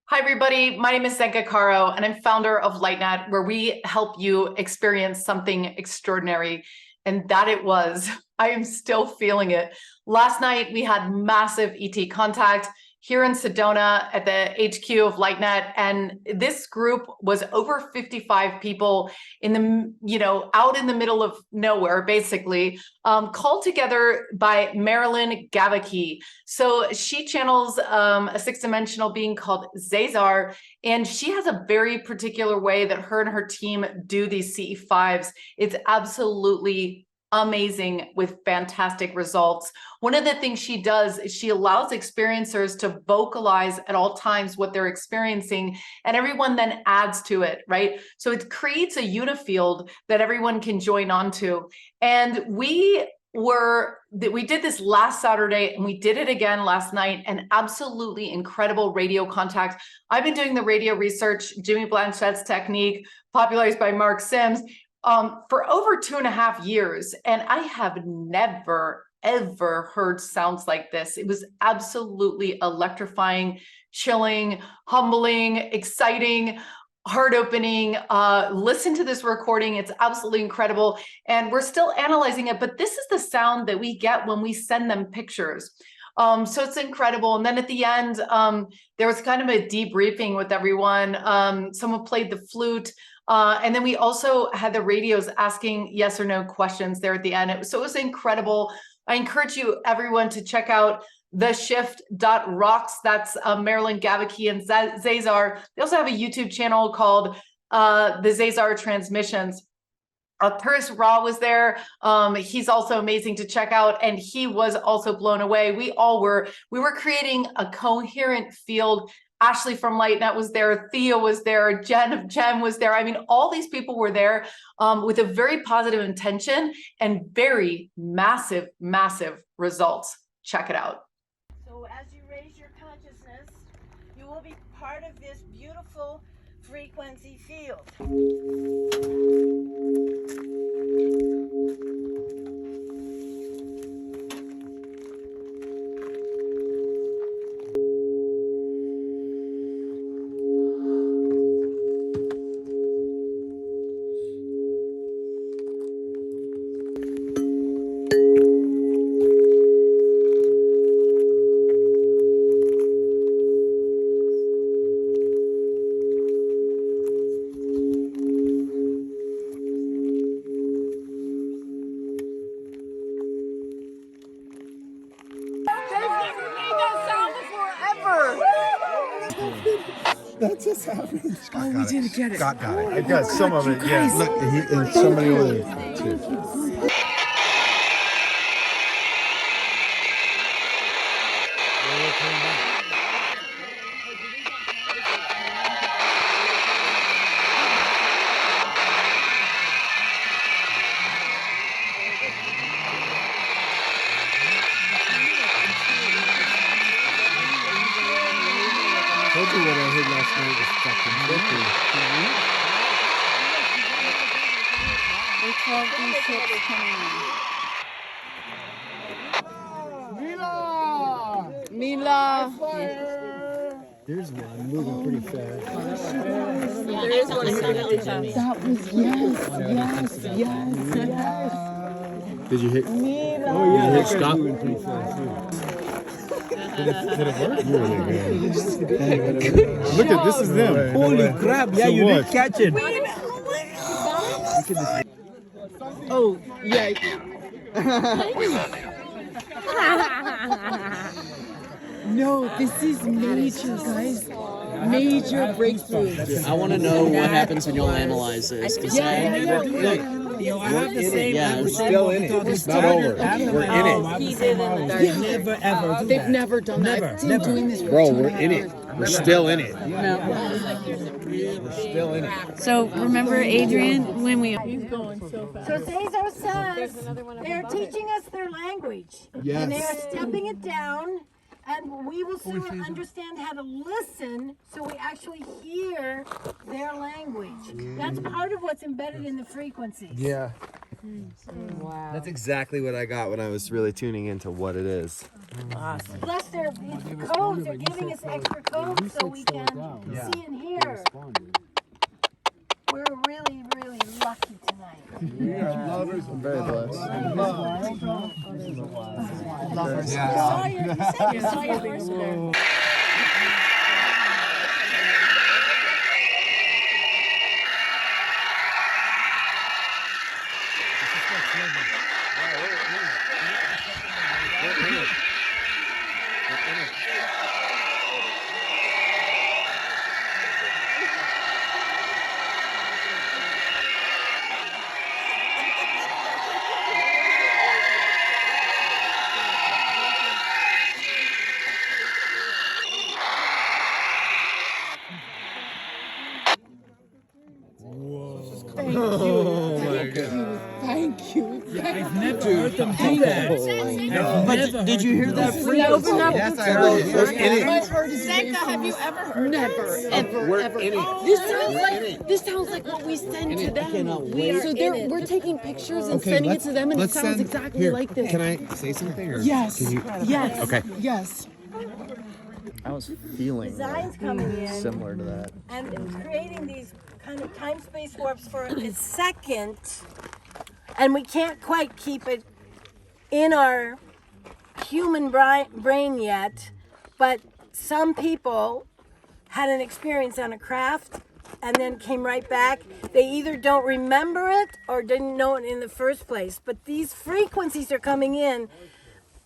Hi, everybody. My name is Zenka Caro, and I'm founder of LightNet, where we help you experience something extraordinary. And that it was. I am still feeling it. Last night, we had massive ET contact here in Sedona at the HQ of LightNet. And this group was over 55 people in the, out in the middle of nowhere, basically, called together by Marilyn Gewacke. So she channels a sixth-dimensional being called ZaZar, and she has a very particular way that her and her team do these CE5s. It's absolutely amazing with fantastic results. One of the things she does is she allows experiencers to vocalize at all times what they're experiencing, and everyone then adds to it, right? So it creates a unifield that everyone can join onto. And we did this last Saturday, and we did it again last night, and absolutely incredible radio contact. I've been doing the radio research, Jimmy Blanchette's technique, popularized by Mark Sims, for over 2.5 years, and I have never, ever heard sounds like this. It was absolutely electrifying, chilling, humbling, exciting, heart-opening. Listen to this recording. It's absolutely incredible, and we're still analyzing it, but this is the sound that we get when we send them pictures. So it's incredible. And then at the end, there was kind of a debriefing with everyone. Someone played the flute. And then we also had the radios asking yes or no questions there at the end. So it was incredible. I encourage you, everyone, to check out theshift.rocks. That's Marilyn Gewacke and ZaZar. They also have a YouTube channel called the ZaZar Transmissions. Arcturus Ra was there. He's also amazing to check out, and he was also blown away. We all were. We were creating a coherent field. Ashley from LightNet was there. Theo was there. Jen of Gem was there. I mean, all these people were there with a very positive intention and very massive, massive results. Check it out. So as you raise your consciousness, you will be part of this beautiful frequency field. That just happened. Oh, we didn't get it. Scott got it. I got some of it, yeah. Look, and somebody over there, too. I told you what I heard last night was fucking trippy. Mila! There's one moving pretty fast. There is one really fast. That was yes. Did you hit? Mila! Oh yeah, hit stop. Moving pretty fast too. Did it work? Look at this is them. Holy crap! Yeah, you did catch it. Oh, yeah. No, this is major, guys. Major breakthrough. I want to know what happens when you'll analyze this. I have the same. Yeah, We're still in it. It's not over. We're in it. Never ever. They've never done that. Never. Doing this for Bro, we're in it. We're still in it. We're still in it. So remember, Adrian, when we... So ZaZar says they're teaching us their language. Yes. And they are stepping it down, and we will soon understand how to listen so we actually hear their language. That's part of what's embedded in the frequencies. Yeah. Wow. That's exactly what I got when I was really tuning into what it is. Awesome. Plus, their codes, they're giving us extra codes so we can see and hear. We're really, really lucky tonight. I'm very blessed. You saw your first bear. Thank you. I've never heard them do that. But did you hear that frequency? Yes, I heard it. We're in My it. heart is Zenka, have you ever heard never, ever, We're ever. in it. This sounds like what we send to them. So we're taking pictures and Okay, sending it let's- to them, and it let's sounds send- exactly here, like this. Can I say something? Or Yes. Can you, Yes. Okay. Yes. I was feeling Designs coming in similar to that. and creating these kind of time-space warps for a second, and we can't quite keep it in our human brain yet, but some people had an experience on a craft and then came right back. They either don't remember it or didn't know it in the first place, but these frequencies are coming in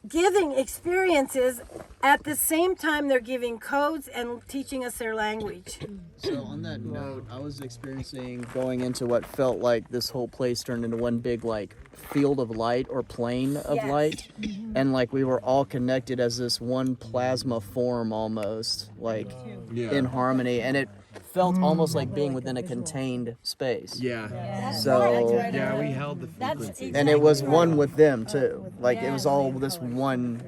giving experiences at the same time they're giving codes and teaching us their language. So on that note, I was experiencing going into what felt like this whole place turned into one big like field of light or plane of Yes. light, and like we were all connected as this one plasma form almost, like in harmony, and it felt almost like being within a contained space. Yeah. So Yeah, we held the frequency. That's and it was one with them too. Like it was all this one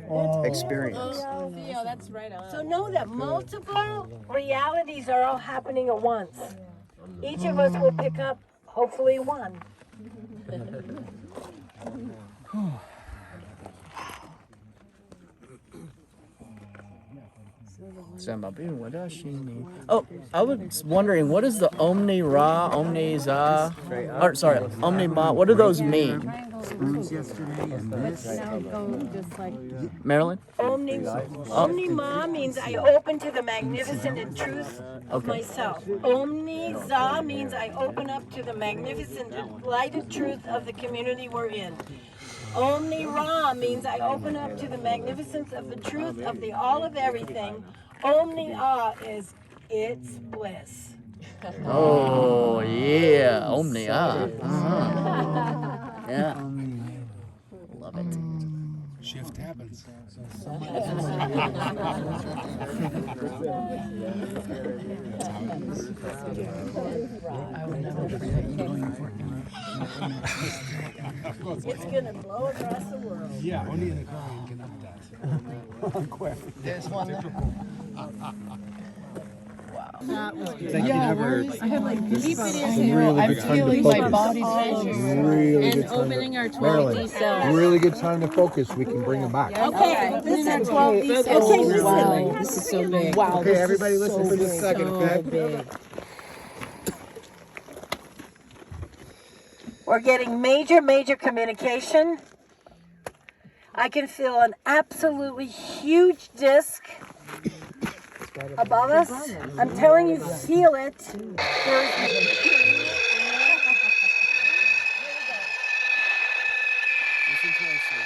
experience. Theo, that's right on. So know that multiple realities are all happening at once. Each of us will pick up hopefully one. Oh, I was wondering, what is the Omni Ra, Omni Za, or sorry, Omni Ma? What do those mean? Marilyn? Omni Ma means I open to the magnificent and truth of myself. Omni Za means I open up to the magnificent and lighted truth of the community we're in. Omni Ra means I open up to the magnificence of the truth of the all of everything. Omni Ah is it's bliss. Oh yeah, Omni Ah. Yeah. Love it. Shift happens. It's gonna blow across the world. Yeah, only in the car you can have that. There's one there. I'm feeling my body's really And opening our 12D Marilyn, cells. really good time to focus. We can bring them back. Okay, listen, 12D. Okay, listen. Wow, this is so big. Wow. Okay, everybody listen for just a second, okay? We're getting major communication. I can feel an absolutely huge disc above us. I'm telling you, feel it. Listen closely.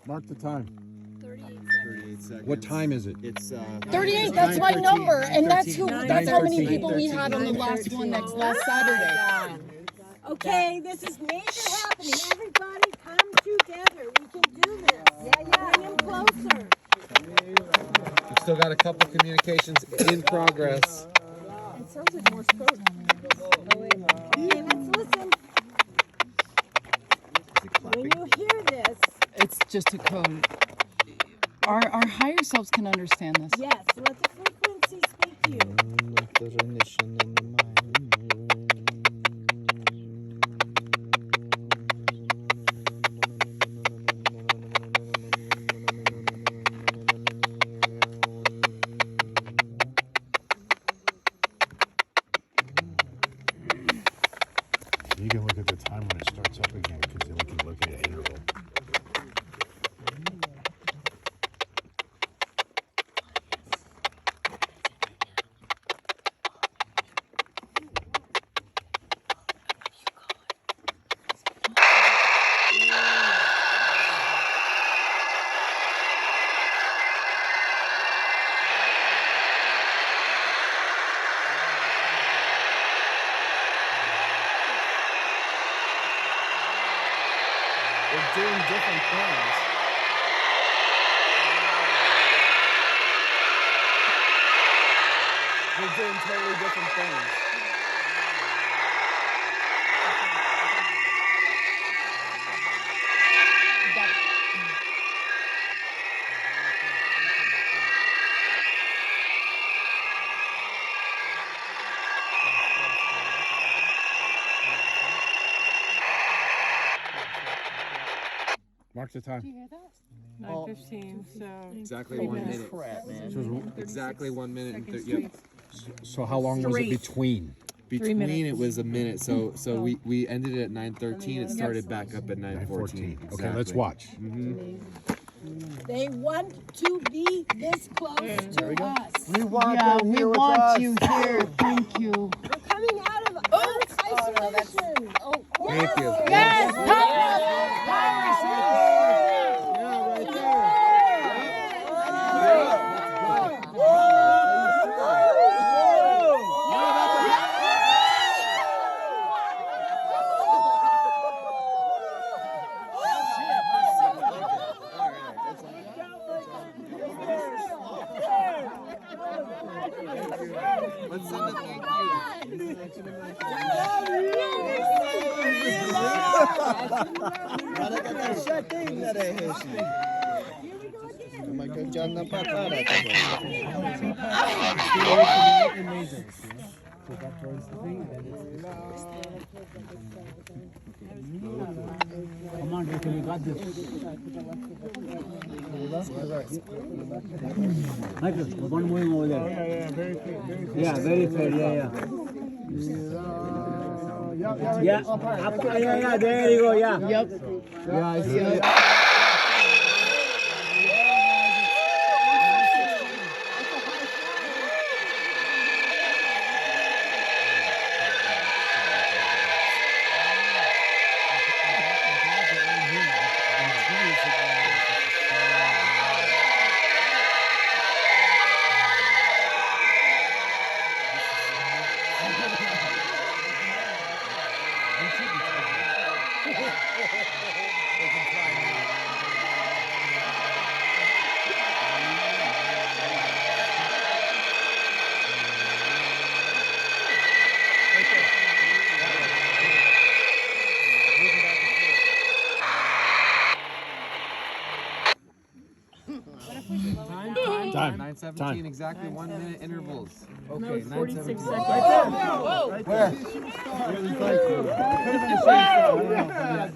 Mark the time. 38 seconds. seconds. What time is it? It's 38, that's my number, and that's how many people we had on the last one last Saturday. Okay, this is major happening. Everybody come together. We can do this. Yeah. Bring him closer. We've still got a couple communications in progress. It sounds like Morse code. Okay, let's listen. When you hear this, It's just a code. Our higher selves can understand this. yes, let the frequency speak to you. You can look at the time when it starts up again, because then we can look at an interval. We're doing different things. We're doing totally different things. Mark the time. 9:15, so. Exactly 1 minute. Crap, man. So, Exactly 1 minute and yep. so how long was it between? Between it was a minute, so we ended it at 9:13. It started back up at 9:14. 14. Okay, let's watch. They want to be this close to us. We want Yeah, them we here with want us. you here. Thank you. We're coming out of isolation. Thank you. Yes, Let's send a thank Come on, Ricky, we got this. Michael, one moving over there. Yeah, very fair. Yeah. Yeah, there you go. Yeah. Yep. Yeah, I see it. Time. 9:17, exactly 1 minute intervals. Okay, 46 9:17. seconds.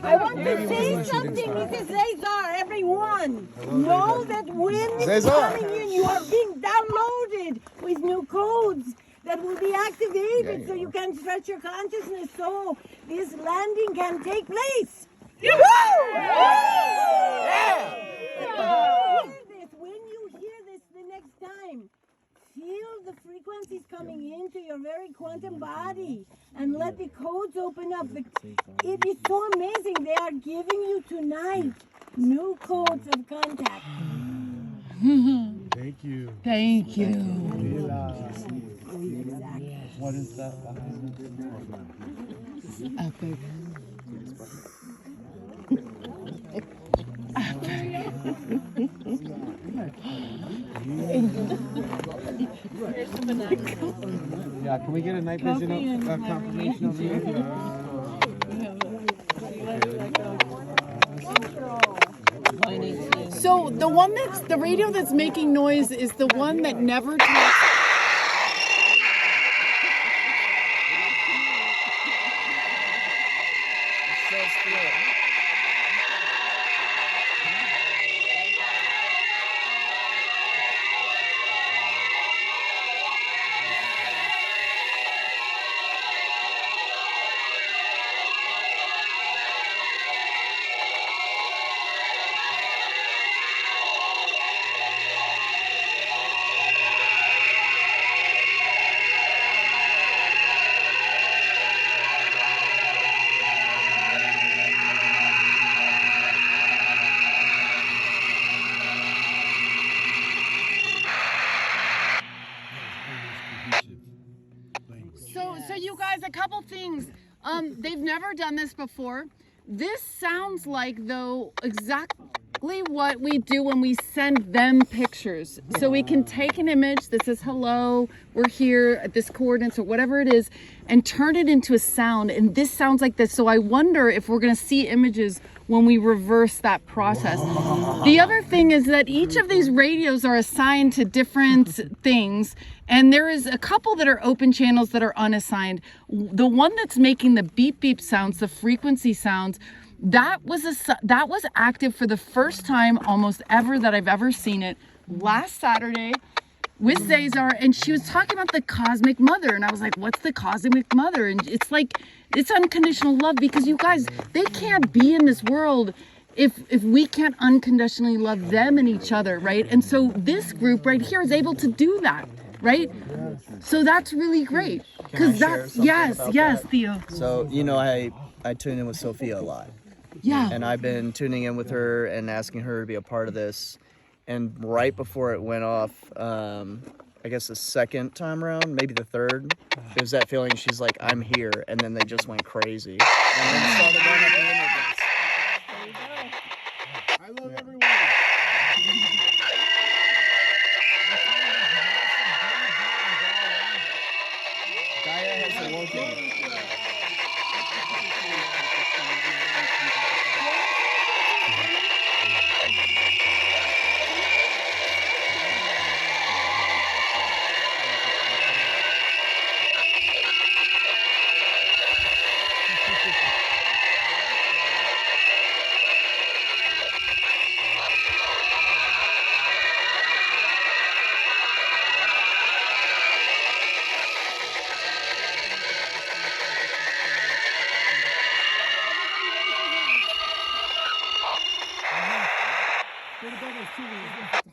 I want to say something. This is ZaZar, everyone. Know that when it's coming in, you are being downloaded with new codes that will be activated so you can stretch your consciousness so this landing can take place. When you hear this the next time, feel the frequencies coming into your very quantum body and let the codes open up. It is so amazing. They are giving you tonight new codes of contact. Thank you. What is that? Epic. Yeah, can we get a night vision confirmation of you? So the one that's the radio that's making noise is the one that never talks. So you guys, a couple things. They've never done this before. This sounds like, though, exactly what we do when we send them pictures. So we can take an image that says, hello, we're here at this coordinates or whatever it is, and turn it into a sound. And this sounds like this. So I wonder if we're going to see images when we reverse that process. The other thing is that each of these radios are assigned to different things. And there is a couple that are open channels that are unassigned. The one that's making the beep beep sounds, the frequency sounds, that was active for the first time almost ever that I've ever seen it last Saturday with ZaZar, and she was talking about the cosmic mother, and I was like, what's the cosmic mother? And it's like, it's unconditional love, because you guys, they can't be in this world if we can't unconditionally love them and each other, right? And so this group right here is able to do that. Right? So that's really great. Because that's, yes, Theo. So, you know, I tune in with Sophia a lot. Yeah. And I've been tuning in with her and asking her to be a part of this. And right before it went off, I guess the second time around, maybe the third, it was that feeling, she's like, I'm here. And then they just went crazy. And then started going up the images. There you go. I love everyone.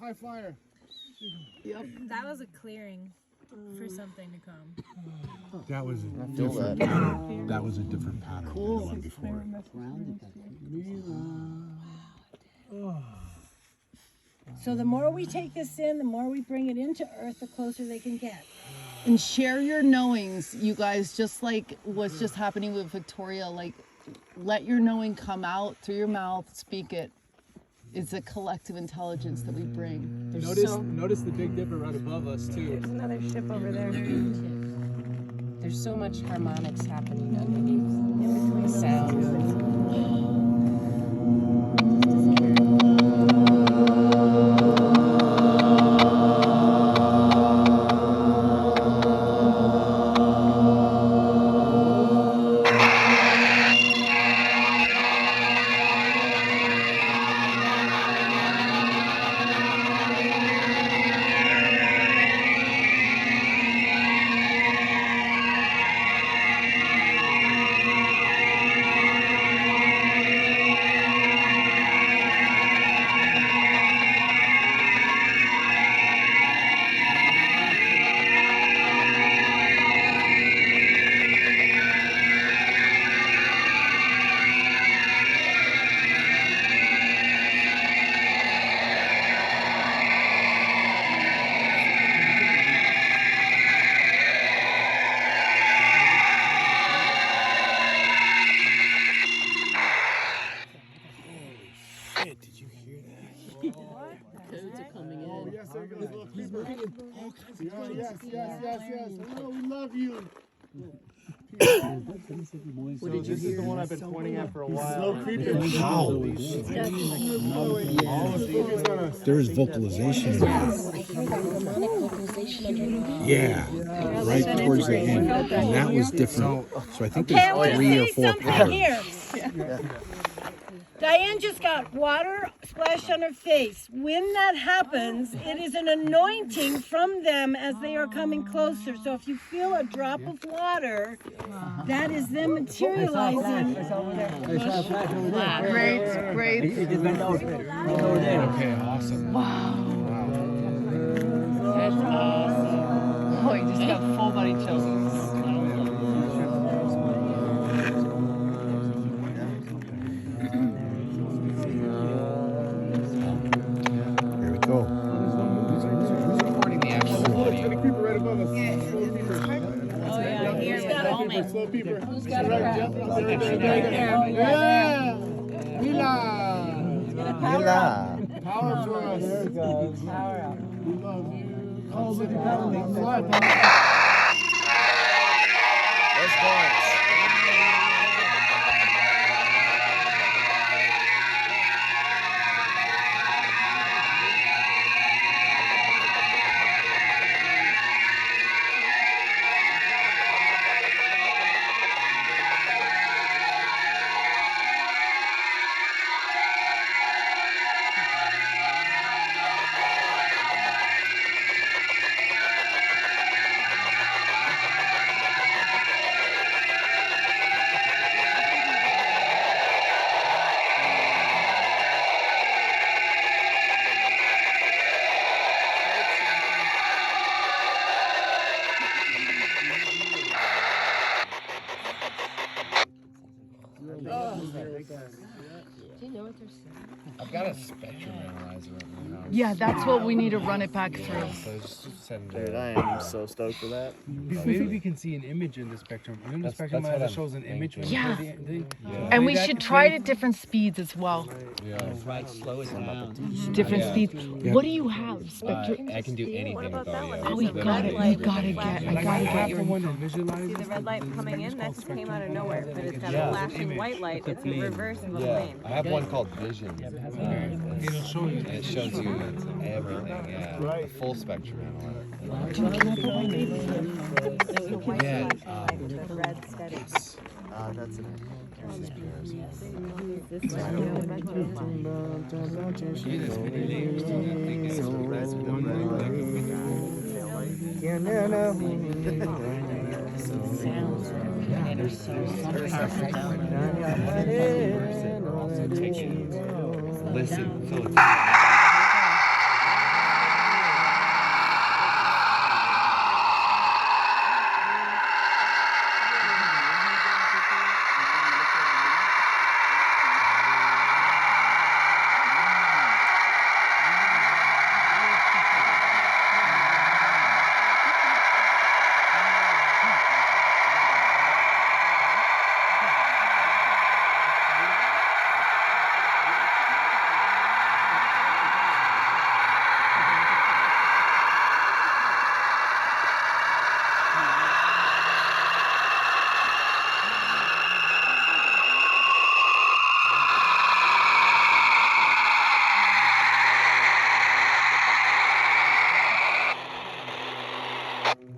High flyer. Yep. That was a clearing for something to come. That was that was a different pattern Cool. than the one before. So the more we take this in, the more we bring it into Earth, the closer they can get. And share your knowings, you guys, just like what's just happening with Victoria. Like, let your knowing come out through your mouth, speak it. It's a collective intelligence that we bring. Notice the Big Dipper right above us too. There's another ship over there. There's so much harmonics happening underneath. Sound. shit, did you hear that? Codes are coming in. Oh, yes, there goes little creeper. Yes. Oh, we love you. So this is the one I've been pointing at for a while. How? There's vocalization in there. Yeah, right towards the end. And that was different. So I think there's 3 or 4 patterns. Here. Diane just got water splashed on her face. When that happens, it is an anointing from them as they are coming closer. So if you feel a drop of water, that is them materializing. Great. Okay, awesome. Wow. That's awesome. Oh, you just got full body chills. Here we go. Who's recording the actual audio? Creeper right above us. Oh yeah, here's got a Slow peeper. Who's got a There. Yeah. Mila. Power for us. There it goes. Power up. We love you. Oh, look at that one. Let's dance. I've got a spectrum analyzer right now. Yeah, that's what we need to run it back through. So just send Dude, I am so stoked for that. Maybe we can see an image in the spectrum. You know, the spectrum that's what analyzer I'm shows an image. When Yeah. you play the thing? And we should try it at different speeds as well. Yeah. Slow it down. Different Yeah. speeds. What do you have? Spectrum? I can do anything with audio. Oh, we got it. We gotta get. I Like I gotta get have your. the one that visualizes. See the red light coming in? That just came out of nowhere, but it's got Yeah. a flashing white light. It's the reverse of a Yeah, plane. I have one called Vision. It'll show you. And it shows you everything, yeah. The full spectrum analyzer. Yeah, The red steady. That's it. Listen, feel it.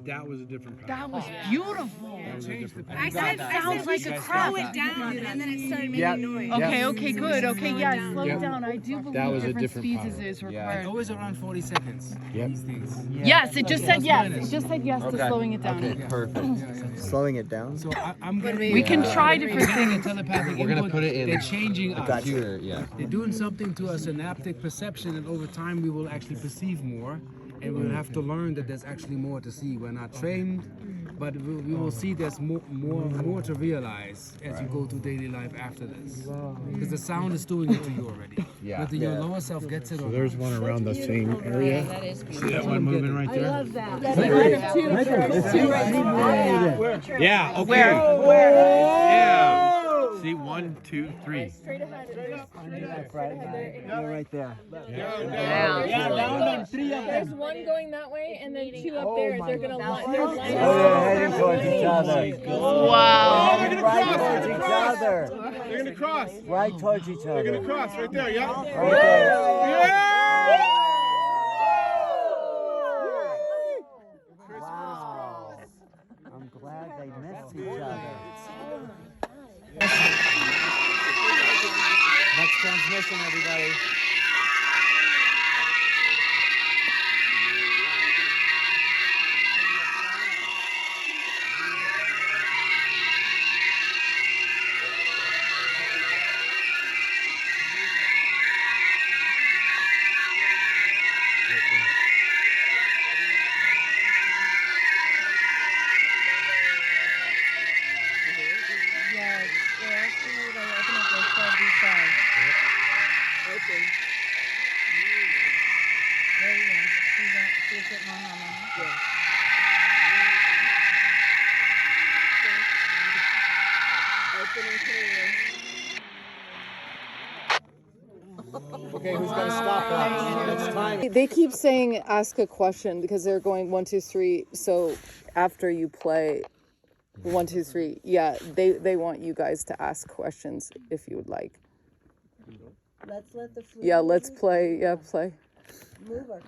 That was a different pattern. That was beautiful. I said sounds like a crowd. Slow it down, and then it started making noise. Okay, good. Okay, yeah, slow it down. I do believe That was a different different speeds pattern. is Yeah. required. Always around 40 seconds. Yep. These things. Yes, it just said yes. It just said yes to slowing it down. Okay, perfect. Slowing it down. So I'm gonna We can try different things. telepathic We're gonna input. put it in They're changing us. Computer, yeah. They're doing something to our synaptic perception, and over time we will actually perceive more, and we'll have to learn that there's actually more to see. We're not trained, but we will see there's more to realize as you go through daily life after this. Because the sound is doing it to you already. Yeah. Whether your lower self gets it or So there's one around the same area. see that one moving right there. Love that. Yeah, okay. Where? Yeah. See, 1, 2, 3. Straight ahead. You're right there. Yeah. Down on 3 of There's them. one going that way and then 2 up there. They're gonna line. They're Oh, they're heading towards each other. Wow. They're heading right towards each other. They're gonna cross. Right towards each other. They're gonna cross right there. Yeah. Right there. Yeah. Wow. I'm glad they missed each other. Next transmission, everybody. Okay, who's gonna stop that? It's time. They keep saying ask a question because they're going 1, 2, 3. So after you play 1, 2, 3, yeah, they want you guys to ask questions if you would like. Let's let the flute. Yeah, let's play. Yeah, play. Move our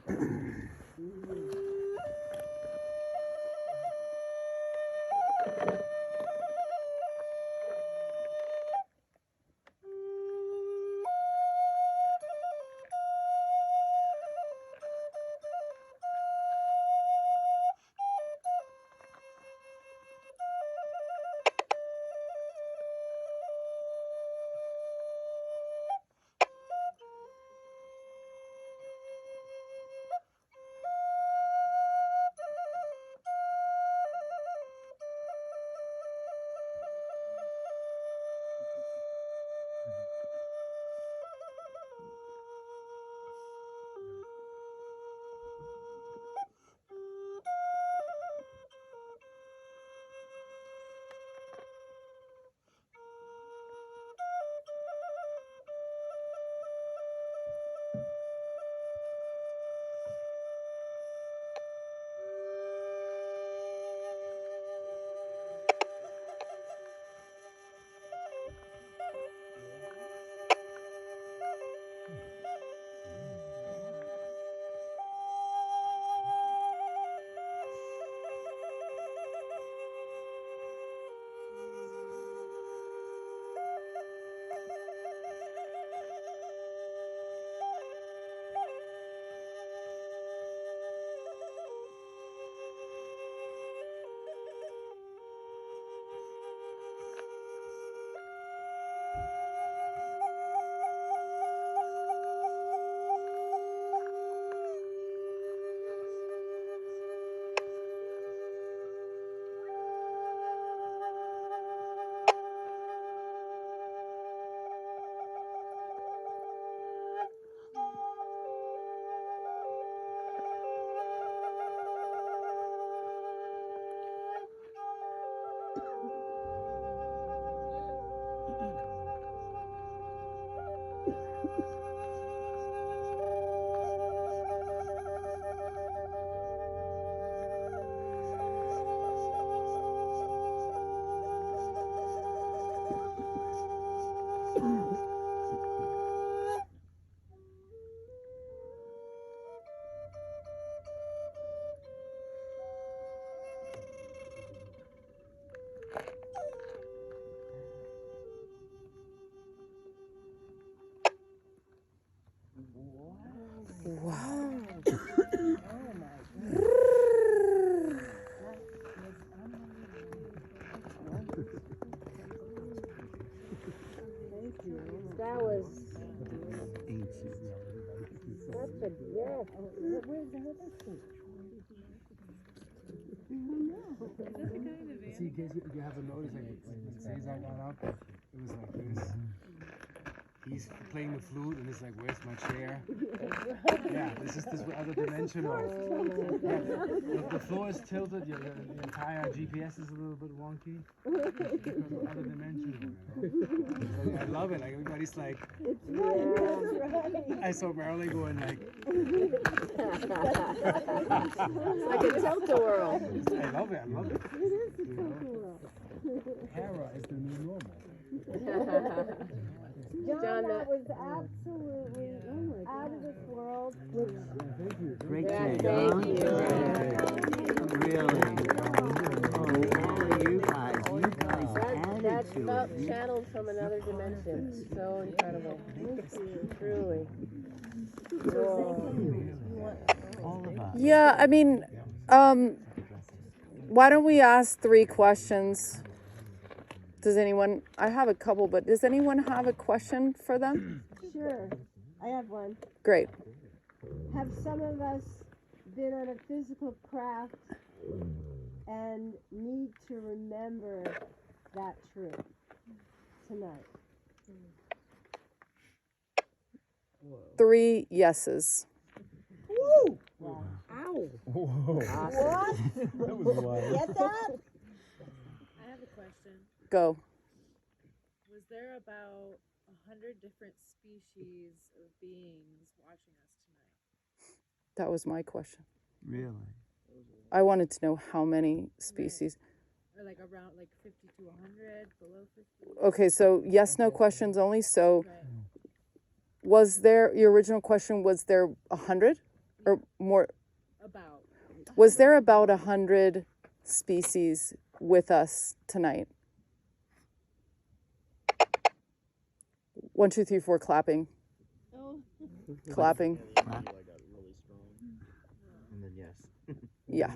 Wow. That was. That's a yes. Where's the other thing? See, in case you haven't noticed, like, as soon as I got up, it was like this. he's playing the flute and it's like, where's my chair? Yeah, this is this other dimensional. Yeah, the floor is tilted, your entire GPS is a little bit wonky. Because of other dimensional, you know? I love it, like everybody's like, I saw Marilyn going like, Like a tilt-a-whirl. I love it, I love it. You know? Hera is the new normal. John, that was absolutely out of this world. Great Yeah, day, thank huh? you. Really. Oh, you guys That added to felt it. channeled from another dimension. So incredible. Truly. All of us. Yeah, I mean, why don't we ask 3 questions? Does anyone, I have a couple, but does anyone have a question for them? Sure. I have one. Great. Have some of us been on a physical craft and need to remember that truth tonight? 3 yeses. Woo! Wow. Ow. Whoa. What? That was wild. Get that? I have a question. Go. Was there about 100 different species of beings watching us tonight? That was my question. Really? I wanted to know how many species. Or like around like 50 to 100, below 50? Okay, so yes, no questions only. So was there, your original question, was there 100 or more? About. Was there about 100 species with us tonight? 1, 2, 3, 4, clapping. Oh. Clapping. And then yes. Yeah.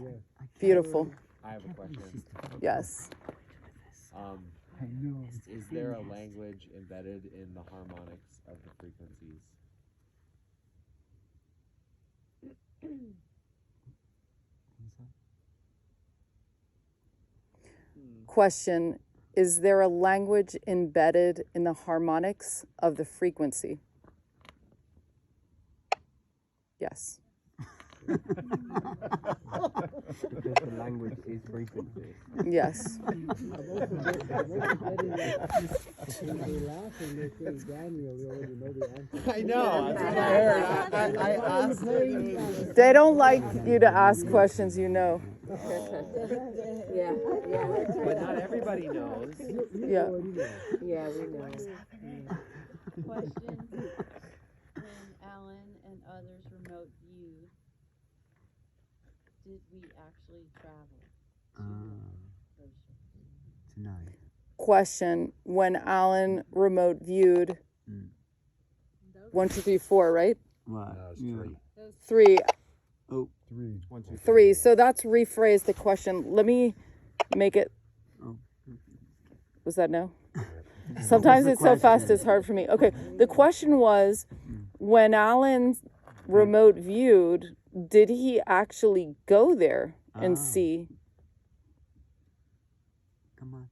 Beautiful. I have a question. Yes. Is there a language embedded in the harmonics of the frequencies? Question, is there a language embedded in the harmonics of the frequency? Yes. Because the language is frequency. Yes. I know. That's what I heard. I asked. They don't like you to ask questions, you know. Yeah. But not everybody knows. Yeah. Yeah, we know. Question. When Alan and others remote viewed, did we actually travel Tonight. Question, when Alan remote viewed, 1, 2, 3, 4, right? What? No, Yeah. 3. Oh. 3. 1, 2, 3. So that's rephrased the question. Let me make it. Was that no? Sometimes it's so fast it's hard for me. Okay. The question was, when Alan remote viewed, did he actually go there and see? Come on.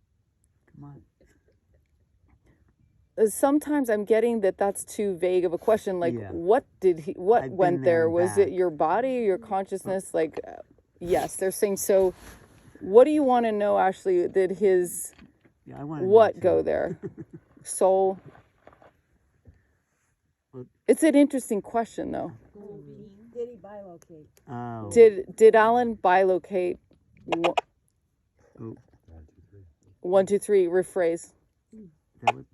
Sometimes I'm getting that that's too vague of a question. Like, Yeah. what I've went been there? there and Was it back. your body, your consciousness? Like, yes, they're saying so. What do you want to know, Ashley? Did his Yeah, I want to what go there? Soul? It's an interesting question, though. Did he bilocate? Oh. Did Alan bilocate? 1, 2, 3. Rephrase. That was,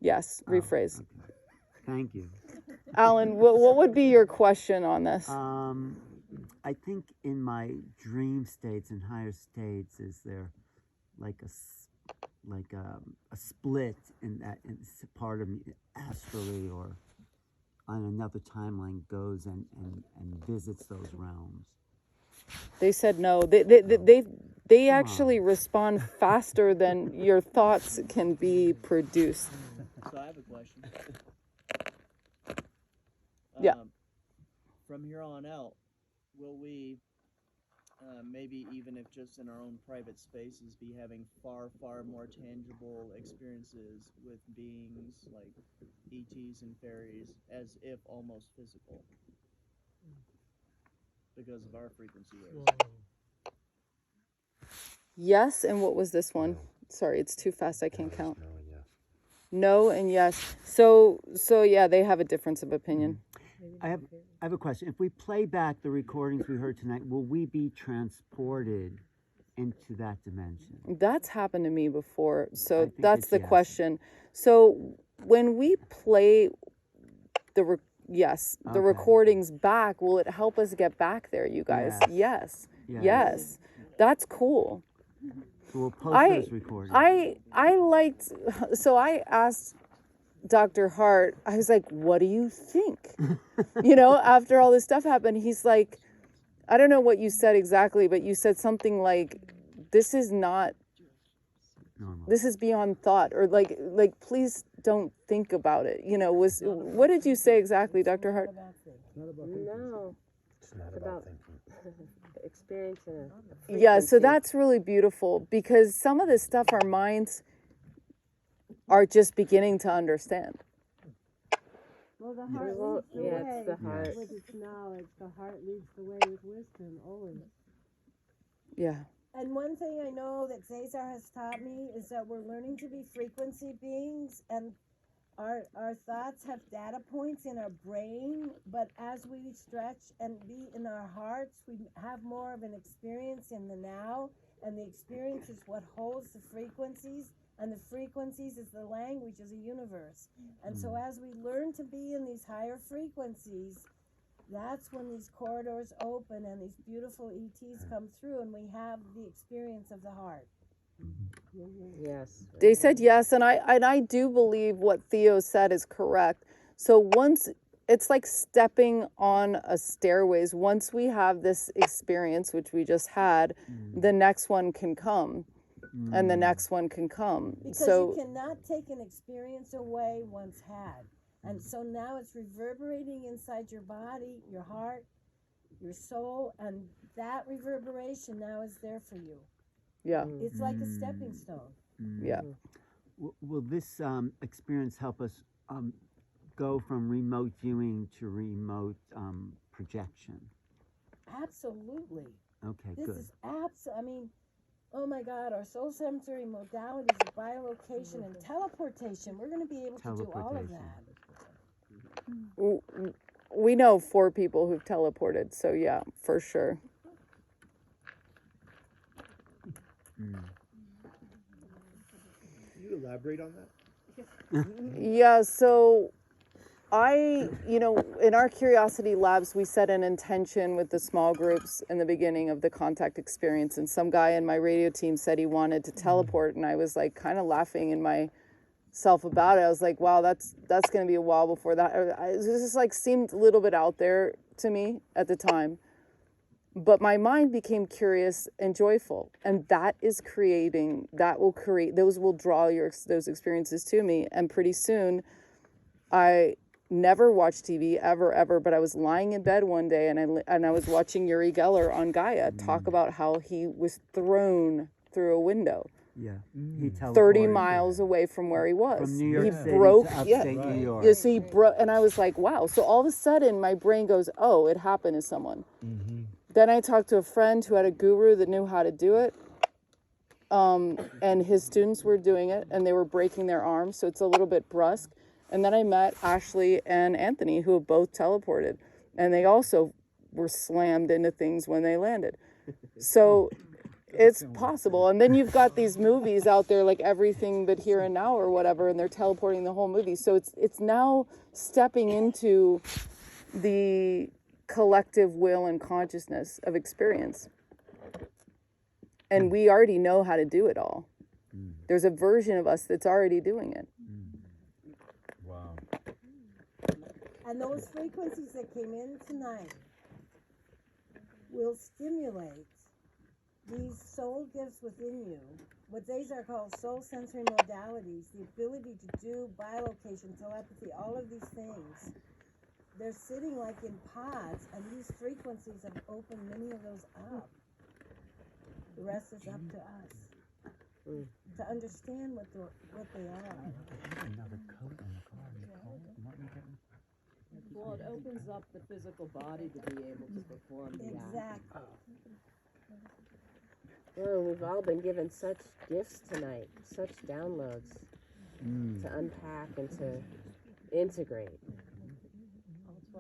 Yes, rephrase. okay. Thank you. Alan, what would be your question on this? I think in my dream states and higher states, is there like a split in that part of me astrally or on another timeline goes and visits those realms? They said no. They actually respond faster than your thoughts can be produced. So I have a question. Yeah. From here on out, will we maybe even if just in our own private spaces, be having far, far more tangible experiences with beings like ETs and fairies, as if almost physical, because of our frequency waves. Yes, and what was this one? Sorry, it's too fast. I can't count. No and yes. So yeah, they have a difference of opinion. I have a question. If we play back the recordings we heard tonight, will we be transported into that dimension? That's happened to me before. So think that's it's the yes. question. So when we play the Okay. recordings back, will it help us get back there, you guys? Yes. Yes. That's cool. So we'll post those recordings. I liked, so I asked Dr. Hart, I was like, what do you think? You know, after all this stuff happened, he's like, I don't know what you said exactly, but you said something like, this is not normal. This is beyond thought, or like please don't think about it. You know, what did you say exactly, Dr. Hart? No. It's not about experiencing it. Yeah, so that's really beautiful, because some of this stuff our minds are just beginning to understand. Well, the heart leads the way. It's the heart. With its knowledge, the heart leads the way with wisdom, always. Yeah. And one thing I know that ZaZar has taught me is that we're learning to be frequency beings, and our thoughts have data points in our brain, but as we stretch and be in our hearts, we have more of an experience in the now, and the experience is what holds the frequencies, and the frequencies is the language of the universe. And so as we learn to be in these higher frequencies, that's when these corridors open and these beautiful ETs come through, and we have the experience of the heart. Yes. They said yes, and I do believe what Theo said is correct. So once it's like stepping on a stairways, once we have this experience, which we just had, the next one can come, and the next one can come. Because so you cannot take an experience away once had. And so now it's reverberating inside your body, your heart, your soul, and that reverberation now is there for you. Yeah. It's like a stepping stone. Yeah. Will this experience help us go from remote viewing to remote projection? Absolutely. Okay, This good. is I mean, oh my God, our soul sensory modalities of bilocation and teleportation. We're going to be able to do all of that. We know 4 people who've teleported, so yeah, for sure. Can you elaborate on that? Yeah, so in our Curiosity Labs, we set an intention with the small groups in the beginning of the contact experience, and some guy in my radio team said he wanted to teleport, and I was like kind of laughing in myself about it. I was like, wow, that's going to be a while before that. This just like seemed a little bit out there to me at the time. But my mind became curious and joyful, and those will draw those experiences to me. And pretty soon, I never watched TV ever, but I was lying in bed one day and I was watching Uri Geller on Gaia talk about how he was thrown through a window. Yeah. He 30 miles away from where he was. From New York City broke, to upstate New York. Yes, he broke, and I was like, wow. So all of a sudden, my brain goes, oh, it happened to someone. Then I talked to a friend who had a guru that knew how to do it. And his students were doing it, and they were breaking their arms, so it's a little bit brusque. And then I met Ashley and Anthony, who have both teleported, and they also were slammed into things when they landed. So it's possible. And then you've got these movies out there like Everything But Here and Now or whatever, and they're teleporting the whole movie. So it's now stepping into the collective will and consciousness of experience. And we already know how to do it all. There's a version of us that's already doing it. Wow. And those frequencies that came in tonight will stimulate these soul gifts within you, what ZaZar calls soul sensory modalities, the ability to do bilocation, telepathy, all of these things. They're sitting like in pods, and these frequencies have opened many of those up. The rest is up to us to understand what they are. Another coat on the car. Well, it opens up the physical body to be able to perform the act. Exactly. Well, we've all been given such gifts tonight, such downloads to unpack and to integrate.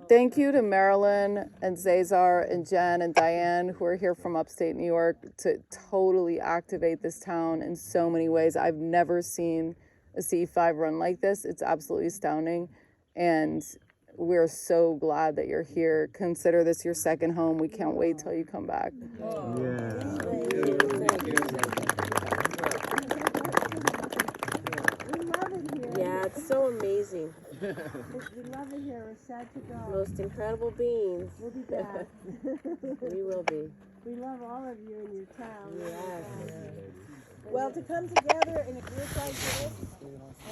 Thank you to Marilyn and ZaZar and Jen and Diane who are here from upstate New York to totally activate this town in so many ways. I've never seen a CE5 run like this. It's absolutely astounding. And we're so glad that you're here. Consider this your second home. We can't wait till you come back. Yeah, it's so amazing. We love it here. We're sad to go. Most incredible beings. We'll be back. We will be. We love all of you in your town. Yes. Well, to come together in a group like this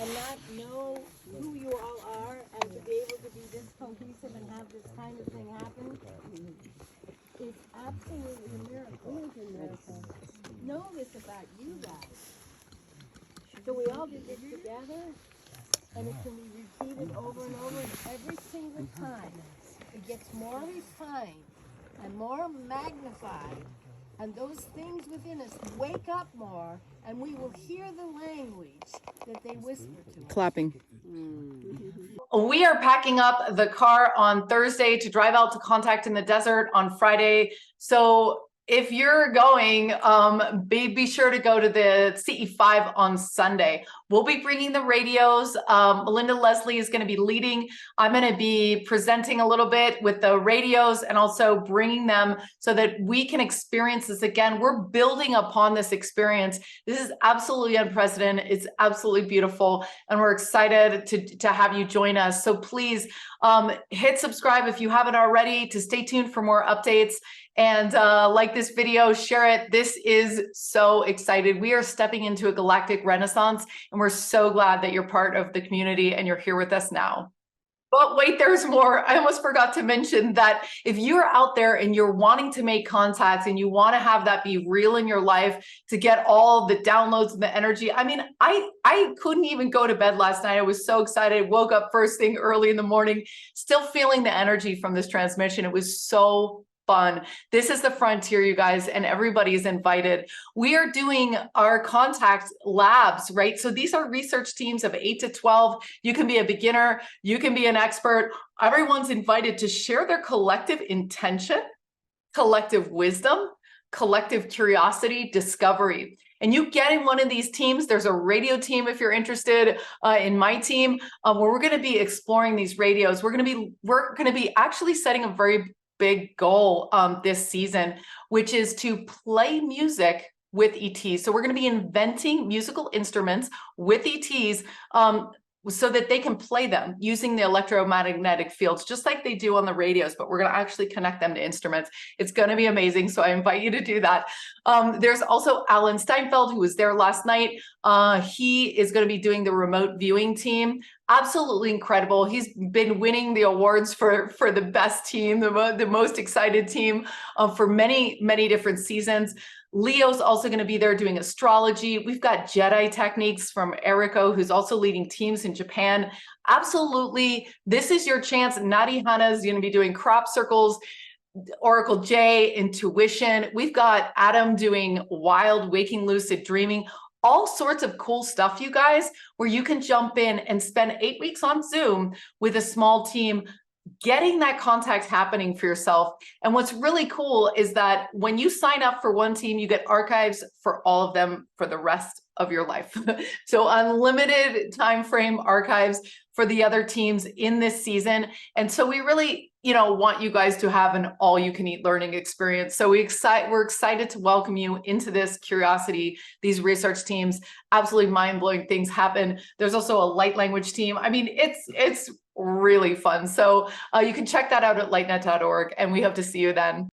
and not know who you all are and to be able to be this cohesive and have this kind of thing happen is absolutely a miracle. It is a miracle. Know this about you guys. So we all did this together and it can be repeated over and over, and every single time it gets more refined and more magnified, and those things within us wake up more, and we will hear the language that they whisper to us. Clapping. We are packing up the car on Thursday to drive out to Contact in the Desert on Friday. So if you're going, be sure to go to the CE5 on Sunday. We'll be bringing the radios. Melinda Leslie is going to be leading. I'm going to be presenting a little bit with the radios and also bringing them so that we can experience this again. We're building upon this experience. This is absolutely unprecedented. It's absolutely beautiful. And we're excited to have you join us. So please hit subscribe if you haven't already to stay tuned for more updates. And like this video, share it. This is so excited. We are stepping into a galactic renaissance, and we're so glad that you're part of the community and you're here with us now. But wait, there's more. I almost forgot to mention that if you're out there and you're wanting to make contacts and you want to have that be real in your life to get all the downloads and the energy. I mean, I couldn't even go to bed last night. I was so excited. Woke up first thing early in the morning, still feeling the energy from this transmission. It was so fun. This is the frontier, you guys, and everybody is invited. We are doing our contact labs, right? So these are research teams of 8 to 12. You can be a beginner, you can be an expert. Everyone's invited to share their collective intention, collective wisdom, collective curiosity, discovery. And you get in one of these teams. There's a radio team if you're interested in my team, where we're going to be exploring these radios. We're going to be actually setting a very big goal this season, which is to play music with ETs. So we're going to be inventing musical instruments with ETs so that they can play them using the electromagnetic fields, just like they do on the radios, but we're going to actually connect them to instruments. It's going to be amazing. So I invite you to do that. There's also Alan Steinfeld, who was there last night. He is going to be doing the remote viewing team. Absolutely incredible. He's been winning the awards for the best team, the most excited team for many, many different seasons. Leo's also going to be there doing astrology. We've got Jedi techniques from Eriko, who's also leading teams in Japan. Absolutely. This is your chance. Nadi Hana is going to be doing crop circles, Oracle J, intuition. We've got Adam doing wild, waking, lucid dreaming. All sorts of cool stuff, you guys, where you can jump in and spend 8 weeks on Zoom with a small team, getting that contact happening for yourself. And what's really cool is that when you sign up for one team, you get archives for all of them for the rest of your life. So unlimited time frame archives for the other teams in this season. And so we really, want you guys to have an all-you-can-eat learning experience. So we're excited to welcome you into this curiosity, these research teams. Absolutely mind-blowing things happen. There's also a light language team. I mean, it's really fun. So you can check that out at lightnet.org, and we hope to see you then.